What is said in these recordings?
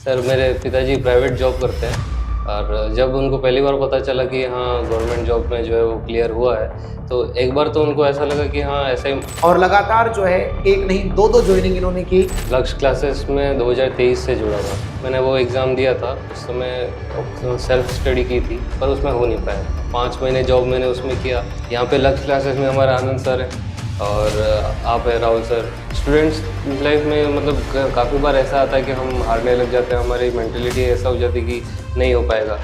Sir मेरे पिताजी private job करते हैं और जब उनको पहली बार पता चला कि हाँ गवर्नमेंट जॉब में जो है वो क्लियर हुआ है तो एक बार तो उनको ऐसा लगा कि हाँ ऐसे ही। और लगातार जो है एक नहीं दो ज्वाइनिंग इन्होंने की। लक्ष्य क्लासेस में 2023 से जुड़ा था। मैंने वो एग्ज़ाम दिया था, उस समय सेल्फ स्टडी की थी पर उसमें हो नहीं पाया। 5 महीने जॉब मैंने उसमें किया। यहाँ पे लक्ष्य क्लासेस में हमारे आनंद सर हैं और आप है राहुल सर। स्टूडेंट्स लाइफ में मतलब काफ़ी बार ऐसा आता है कि हम हारने लग जाते हैं, हमारी मेंटलिटी ऐसा हो जाती है कि नहीं हो पाएगा।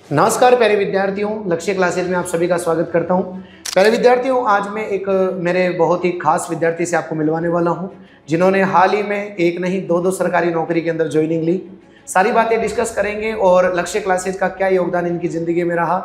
नमस्कार प्यारे विद्यार्थियों, लक्ष्य क्लासेज में आप सभी का स्वागत करता हूं। प्यारे विद्यार्थियों, आज मैं एक मेरे बहुत ही खास विद्यार्थी से आपको मिलवाने वाला हूं जिन्होंने हाल ही में एक नहीं दो सरकारी नौकरी के अंदर ज्वाइनिंग ली। सारी बातें डिस्कस करेंगे और लक्ष्य क्लासेज का क्या योगदान इनकी ज़िंदगी में रहा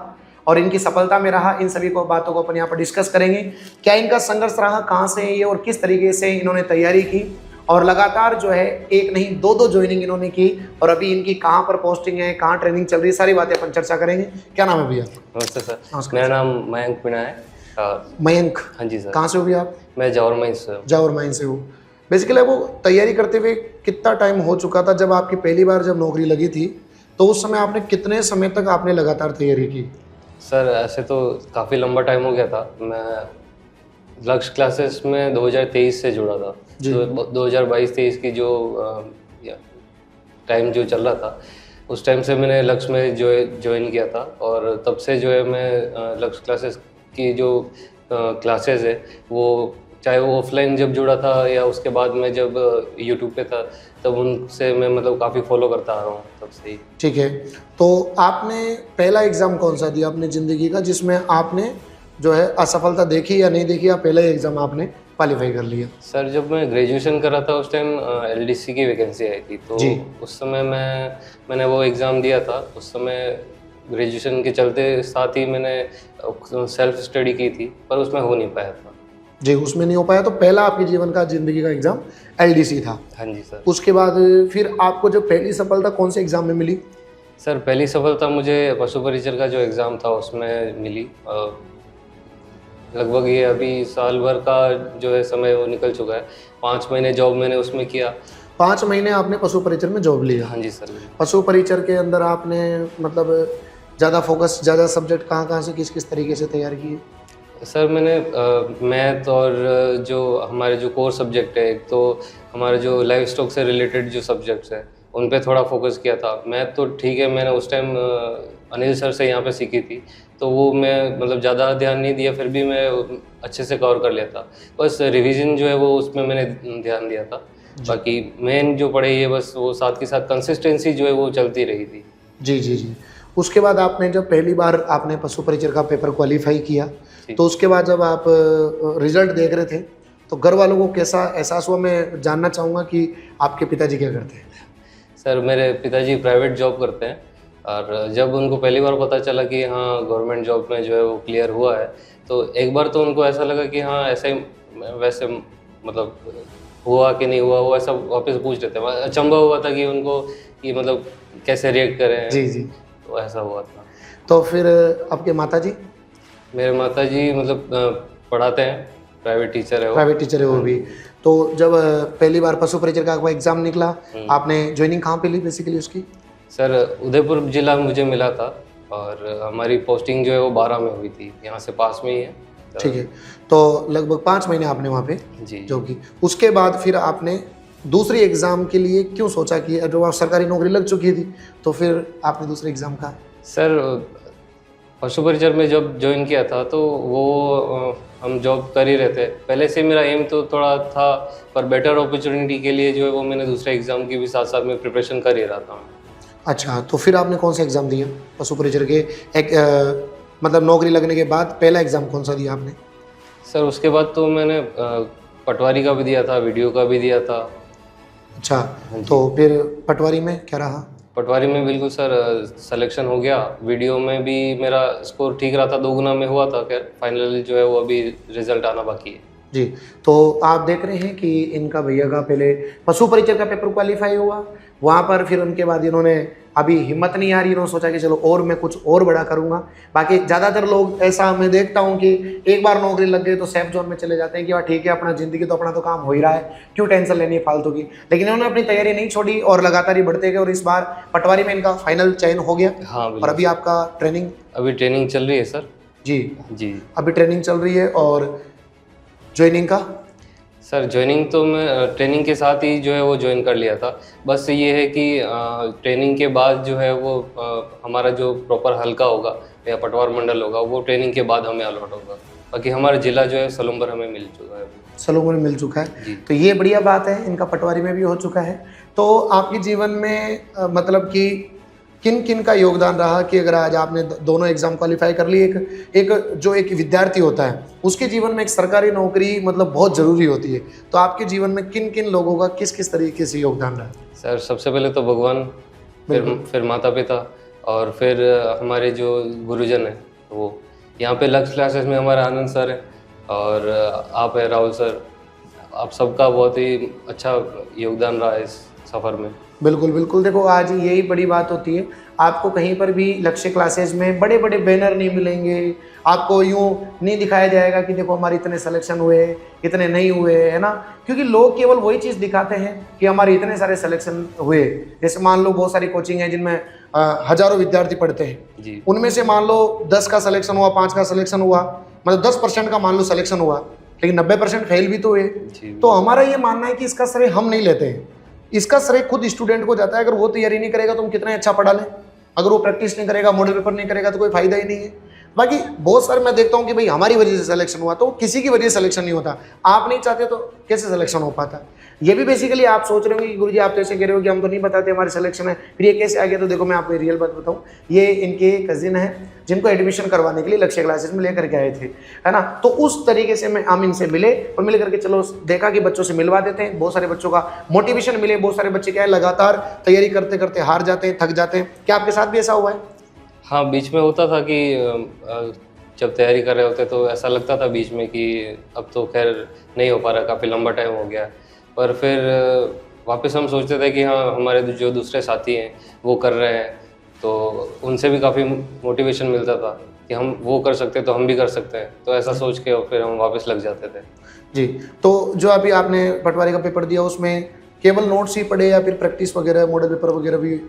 और इनकी सफलता में रहा, इन सभी को बातों को अपन यहाँ पर डिस्कस करेंगे। क्या इनका संघर्ष रहा, कहाँ से ये और किस तरीके से इन्होंने तैयारी की और लगातार जो है एक नहीं दो ज्वाइनिंग इन्होंने की और अभी इनकी कहाँ पर पोस्टिंग है, कहाँ ट्रेनिंग चल रही है, सारी बातें अपन चर्चा करेंगे। क्या नाम है भैया? नमस्ते सर, मेरा नाम मयंक मीणा है। मयंक? हाँ जी सर। कहाँ से हो भैया आप? मैं जावर माइन से हूँ। जावर माइन से हो। बेसिकली वो तैयारी करते हुए कितना टाइम हो चुका था? जब आपकी पहली बार जब नौकरी लगी थी तो उस समय आपने कितने समय तक आपने लगातार तैयारी की? सर ऐसे तो काफ़ी लंबा टाइम हो गया था। मैं लक्ष्य क्लासेस में 2023 से जुड़ा था। तो 2022-23 की जो टाइम जो चल रहा था उस टाइम से मैंने लक्ष्य में ज्वाइन किया था और तब से जो है मैं लक्ष्य क्लासेस की जो क्लासेस है वो चाहे वो ऑफलाइन जब जुड़ा था या उसके बाद में जब यूट्यूब पे था तब उनसे मैं मतलब काफ़ी फॉलो करता आ रहा हूँ तब से ही। ठीक है, तो आपने पहला एग्ज़ाम कौन सा दिया अपनी ज़िंदगी का जिसमें आपने जो है असफलता देखी या नहीं देखी, या पहला एग्ज़ाम आपने क्वालिफाई कर लिया? सर जब मैं ग्रेजुएशन कर रहा था उस टाइम एलडीसी की वैकेंसी आई थी तो उस समय मैंने वो एग्ज़ाम दिया था। उस समय ग्रेजुएशन के चलते साथ ही मैंने सेल्फ स्टडी की थी पर उसमें हो नहीं पाया था। जी, उसमें नहीं हो पाया। तो पहला आपके जीवन का ज़िंदगी का एग्ज़ाम एलडीसी था? हाँ जी सर। उसके बाद फिर आपको जो पहली सफलता कौन से एग्ज़ाम में मिली? सर पहली सफलता मुझे पशु परिचर का जो एग्ज़ाम था उसमें मिली। लगभग ये अभी साल भर का जो है समय वो निकल चुका है। 5 महीने जॉब मैंने उसमें किया। 5 महीने आपने पशु परिचर में जॉब लिया? हाँ जी सर। पशु परिचर के अंदर आपने मतलब ज़्यादा फोकस, ज़्यादा सब्जेक्ट कहाँ से किस तरीके से तैयार किए? सर मैंने मैथ और जो हमारे जो कोर सब्जेक्ट है, एक तो हमारे जो लाइफ स्टॉक से रिलेटेड जो सब्जेक्ट्स हैं उन पे थोड़ा फोकस किया था। मैथ तो ठीक है, मैंने उस टाइम अनिल सर से यहाँ पे सीखी थी तो वो मैं मतलब ज़्यादा ध्यान नहीं दिया, फिर भी मैं अच्छे से कवर कर लिया था। बस रिवीजन जो है वो उसमें मैंने ध्यान दिया था। बाकी मेन जो पढ़ाई है बस वो साथ के साथ कंसिस्टेंसी जो है वो चलती रही थी। जी। उसके बाद आपने जब पहली बार आपने पशु परिचर का पेपर क्वालिफाई किया तो उसके बाद जब आप रिजल्ट देख रहे थे तो घर वालों को कैसा एहसास हुआ? मैं जानना चाहूँगा कि आपके पिताजी क्या करते हैं? सर मेरे पिताजी प्राइवेट जॉब करते हैं और जब उनको पहली बार पता चला कि हाँ गवर्नमेंट जॉब में जो है वो क्लियर हुआ है तो एक बार तो उनको ऐसा लगा कि हाँ ऐसे वैसे मतलब हुआ कि नहीं हुआ, वो ऐसा वापस पूछ रहे थे। अचंभा हुआ था कि उनको कि मतलब कैसे रिएक्ट करें। जी। तो ऐसा हुआ था। तो फिर आपके माताजी? मेरे माताजी मतलब पढ़ाते हैं, प्राइवेट टीचर है वो। प्राइवेट टीचर है वो भी। तो जब पहली बार पशु परिचर का एग्ज़ाम निकला, आपने ज्वाइनिंग कहाँ पे ली बेसिकली उसकी? सर उदयपुर जिला मुझे मिला था और हमारी पोस्टिंग जो है वो 12 में हुई थी, यहाँ से पास में ही है। ठीक है, तो लगभग 5 महीने आपने वहाँ पे जॉब की। उसके बाद फिर आपने दूसरी एग्ज़ाम के लिए क्यों सोचा कि जो आप सरकारी नौकरी लग चुकी थी तो फिर आपने दूसरे एग्ज़ाम का? सर पशु परिचर में जब ज्वाइन किया था तो वो हम जॉब कर ही रहे थे। पहले से मेरा एम तो थोड़ा था पर बेटर अपॉर्चुनिटी के लिए जो है वो मैंने दूसरे एग्ज़ाम की भी साथ साथ में प्रिपरेशन कर ही रहा था। अच्छा, तो फिर आपने कौन सा एग्ज़ाम दिया पशु परिचर के? मतलब नौकरी लगने के बाद पहला एग्ज़ाम कौन सा दिया आपने? सर उसके बाद तो मैंने पटवारी का भी दिया था, वीडियो का भी दिया था। अच्छा, तो फिर पटवारी में क्या रहा? पटवारी में बिल्कुल सर सिलेक्शन हो गया। वीडियो में भी मेरा स्कोर ठीक रहा था, 2 गुना में हुआ था। खैर फाइनल जो है वो अभी रिज़ल्ट आना बाकी है। जी। तो आप देख रहे हैं कि इनका भैया का पहले पशु परिचय का पेपर क्वालिफाई हुआ, वहाँ पर फिर उनके बाद इन्होंने अभी हिम्मत नहीं आ रही, इन्होंने सोचा कि चलो और मैं कुछ और बड़ा करूँगा। बाकी ज़्यादातर लोग ऐसा मैं देखता हूँ कि एक बार नौकरी लग गई तो सेफ जोन में चले जाते हैं कि हाँ ठीक है, अपना ज़िंदगी तो अपना तो काम हो ही रहा है, क्यों टेंशन लेनी है फालतू की। लेकिन इन्होंने अपनी तैयारी नहीं छोड़ी और लगातार ही बढ़ते गए और इस बार पटवारी में इनका फाइनल चयन हो गया। हाँ और बिल्कुल। अभी आपका ट्रेनिंग? अभी ट्रेनिंग चल रही है सर। जी, जी अभी ट्रेनिंग चल रही है। और ज्वाइनिंग का? सर ज्वाइनिंग तो मैं ट्रेनिंग के साथ ही जो है वो ज्वाइन कर लिया था। बस ये है कि ट्रेनिंग के बाद जो है वो हमारा जो प्रॉपर हल्का होगा या पटवार मंडल होगा वो ट्रेनिंग के बाद हमें अलॉट होगा। बाकी हमारा जिला जो है सलूम्बर हमें मिल चुका है। सलोमर में मिल चुका है, जी। तो ये बढ़िया बात है, इनका पटवारी में भी हो चुका है। तो आपके जीवन में मतलब कि किन किन का योगदान रहा कि अगर आज आपने दोनों एग्जाम क्वालिफाई कर ली, एक जो एक विद्यार्थी होता है उसके जीवन में एक सरकारी नौकरी मतलब बहुत ज़रूरी होती है, तो आपके जीवन में किन किन लोगों का किस किस तरीके से योगदान रहा? सर सबसे पहले तो भगवान, फिर माता पिता, और फिर हमारे जो गुरुजन हैं वो। यहाँ पे लक्ष्य क्लासेस में हमारा आनंद सर है और आप है राहुल सर, आप सबका बहुत ही अच्छा योगदान रहा है इस सफ़र में। बिल्कुल बिल्कुल। देखो आज यही बड़ी बात होती है, आपको कहीं पर भी लक्ष्य क्लासेस में बड़े बड़े बैनर नहीं मिलेंगे, आपको यूँ नहीं दिखाया जाएगा कि देखो हमारे इतने सिलेक्शन हुए, इतने नहीं हुए, है ना। क्योंकि लोग केवल वही चीज़ दिखाते हैं कि हमारे इतने सारे सिलेक्शन हुए। जैसे मान लो बहुत सारी कोचिंग है जिनमें हज़ारों विद्यार्थी पढ़ते हैं, जी उनमें से मान लो 10 का सिलेक्शन हुआ, 5 का सिलेक्शन हुआ, मतलब 10% का मान लो सिलेक्शन हुआ, लेकिन 90% फेल भी तो हुए। जी। तो हमारा ये मानना है कि इसका श्रेय हम नहीं लेते हैं, इसका श्रेय खुद स्टूडेंट को जाता है। अगर वो तैयारी नहीं करेगा तो हम कितना अच्छा पढ़ा लें, अगर वो प्रैक्टिस नहीं करेगा, मॉडल पेपर नहीं करेगा तो कोई फायदा ही नहीं है। बाकी बहुत सारे मैं देखता हूँ कि भाई हमारी वजह से सिलेक्शन हुआ, तो किसी की वजह से सिलेक्शन नहीं होता। आप नहीं चाहते तो कैसे सिलेक्शन हो पाता? ये भी बेसिकली आप सोच रहे हो कि गुरुजी आप तो ऐसे कह रहे हो कि हम तो नहीं बताते हमारे सिलेक्शन है, फिर ये कैसे आ गया? तो देखो मैं आपको रियल बात बताऊँ, ये इनके कजिन है जिनको एडमिशन करवाने के लिए लक्ष्य क्लासेस में लेकर के आए थे, है ना। तो उस तरीके से हम इनसे मिले और मिल करके चलो देखा कि बच्चों से मिलवा देते हैं, बहुत सारे बच्चों का मोटिवेशन मिले। बहुत सारे बच्चे क्या है लगातार तैयारी करते करते हार जाते हैं, थक जाते हैं। क्या आपके साथ भी ऐसा हुआ है? हाँ बीच में होता था कि जब तैयारी कर रहे होते तो ऐसा लगता था बीच में कि अब तो खैर नहीं हो पा रहा, काफ़ी लंबा टाइम हो गया। पर फिर वापस हम सोचते थे कि हाँ हमारे जो दूसरे साथी हैं वो कर रहे हैं, तो उनसे भी काफ़ी मोटिवेशन मिलता था कि हम वो कर सकते हैं तो हम भी कर सकते हैं। तो ऐसा सोच के फिर हम वापस लग जाते थे। जी। तो जो अभी आपने पटवारी का पेपर दिया उसमें केवल नोट्स ही पढ़े या फिर प्रैक्टिस वगैरह, मॉडल पेपर वगैरह भी?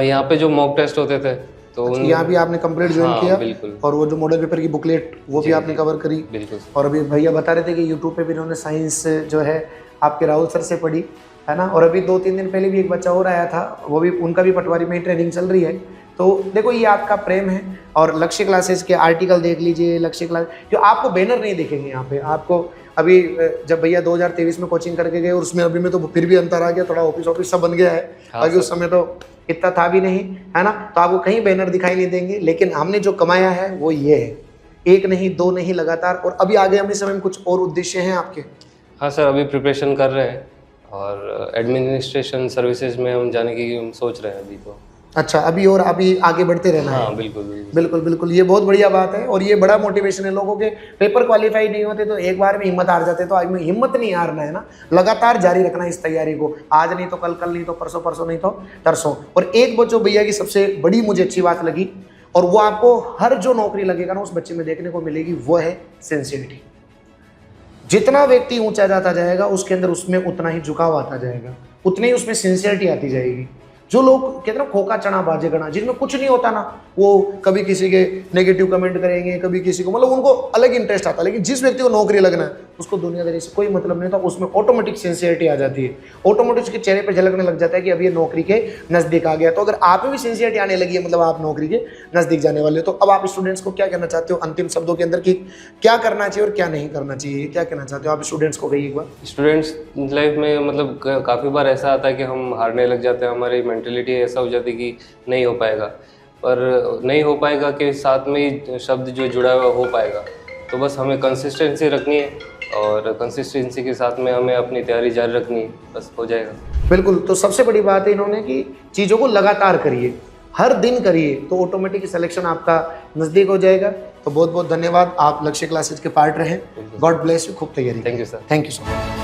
यहाँ पे जो मॉक टेस्ट होते थे तो अच्छा, यहाँ भी आपने कंप्लीट ज्वाइन हाँ, किया? बिल्कुल। और वो जो मॉडल पेपर की बुकलेट वो भी जी, आपने कवर करी? बिल्कुल। और अभी भैया बता रहे थे कि यूट्यूब पे भी इन्होंने साइंस जो है आपके राहुल सर से पढ़ी, है ना। और अभी 2-3 दिन पहले भी एक बच्चा और आया था, वो भी उनका भी पटवारी में ही ट्रेनिंग चल रही है। तो देखो ये आपका प्रेम है। और लक्ष्य क्लासेस के आर्टिकल देख लीजिए, लक्ष्य क्लास जो आपको बैनर नहीं दिखेंगे यहाँ पे आपको। अभी जब भैया 2023 में कोचिंग करके गए और उसमें अभी में तो फिर भी अंतर आ गया, थोड़ा ऑफिस सब बन गया है। बाकी उस समय तो इतना था भी नहीं, है ना। तो आपको कहीं बैनर दिखाई नहीं देंगे, लेकिन हमने जो कमाया है वो ये है, एक नहीं दो नहीं लगातार। और अभी आगे हमें समय में कुछ और उद्देश्य हैं आपके? हाँ सर, अभी प्रिपरेशन कर रहे हैं और एडमिनिस्ट्रेशन सर्विसेज में हम जाने की हम सोच रहे हैं अभी तो। अच्छा, अभी और अभी आगे बढ़ते रहना है? हाँ बिल्कुल बिल्कुल बिल्कुल बिल्कुल, ये बहुत बढ़िया बात है। और ये बड़ा मोटिवेशन है लोगों के। पेपर क्वालिफाई नहीं होते तो एक बार में हिम्मत हार जाते, तो आज में हिम्मत नहीं हारना है ना, लगातार जारी रखना इस तैयारी को। आज नहीं तो कल, कल नहीं तो परसों, परसों नहीं तो तरसों। और एक बच्चों भैया की सबसे बड़ी मुझे अच्छी बात लगी, और वो आपको हर जो नौकरी लगेगा ना उस बच्चे में देखने को मिलेगी, वो है सिंसियरिटी। जितना व्यक्ति ऊंचा जाता जाएगा उसके अंदर उसमें उतना ही झुकाव आता जाएगा, उतनी ही उसमें सिंसियरिटी आती जाएगी। जो लोग कहते हैं ना खोका चना बाजे गना, जिनमें कुछ नहीं होता ना, वो कभी किसी के नेगेटिव कमेंट करेंगे, कभी किसी को, मतलब उनको अलग इंटरेस्ट आता है। लेकिन जिस व्यक्ति को नौकरी लगना है उसको दुनियादारी से कोई मतलब नहीं था, उसमें ऑटोमेटिक सिंसियरिटी आ जाती है, ऑटोमेटिक उसके चेहरे पर झलकने लग जाता है कि अब ये नौकरी के नज़दीक आ गया। तो अगर आप में भी सिंसियरिटी आने लगी है, मतलब आप नौकरी के नज़दीक जाने वाले हो, तो अब आप स्टूडेंट्स को क्या कहना चाहते हो अंतिम शब्दों के अंदर कि क्या करना चाहिए और क्या नहीं करना चाहिए? क्या कहना चाहते हो आप स्टूडेंट्स को? कहिए एक बार। स्टूडेंट्स लाइफ में मतलब काफ़ी बार ऐसा आता है कि हम हारने लग जाते हैं, हमारी मेंटेलिटी ऐसा हो जाती है कि नहीं हो पाएगा। पर नहीं हो पाएगा के साथ में ही शब्द जो जुड़ा हुआ हो पाएगा। तो बस हमें कंसिस्टेंसी रखनी है और कंसिस्टेंसी के साथ में हमें अपनी तैयारी जारी रखनी है, बस हो जाएगा। बिल्कुल। तो सबसे बड़ी बात है इन्होंने कि चीज़ों को लगातार करिए, हर दिन करिए, तो ऑटोमेटिक सिलेक्शन आपका नज़दीक हो जाएगा। तो बहुत बहुत धन्यवाद, आप लक्ष्य क्लासेज के पार्ट रहे। गॉड ब्लेस यू, खूब तैयारी। Thank you sir. Thank you so much.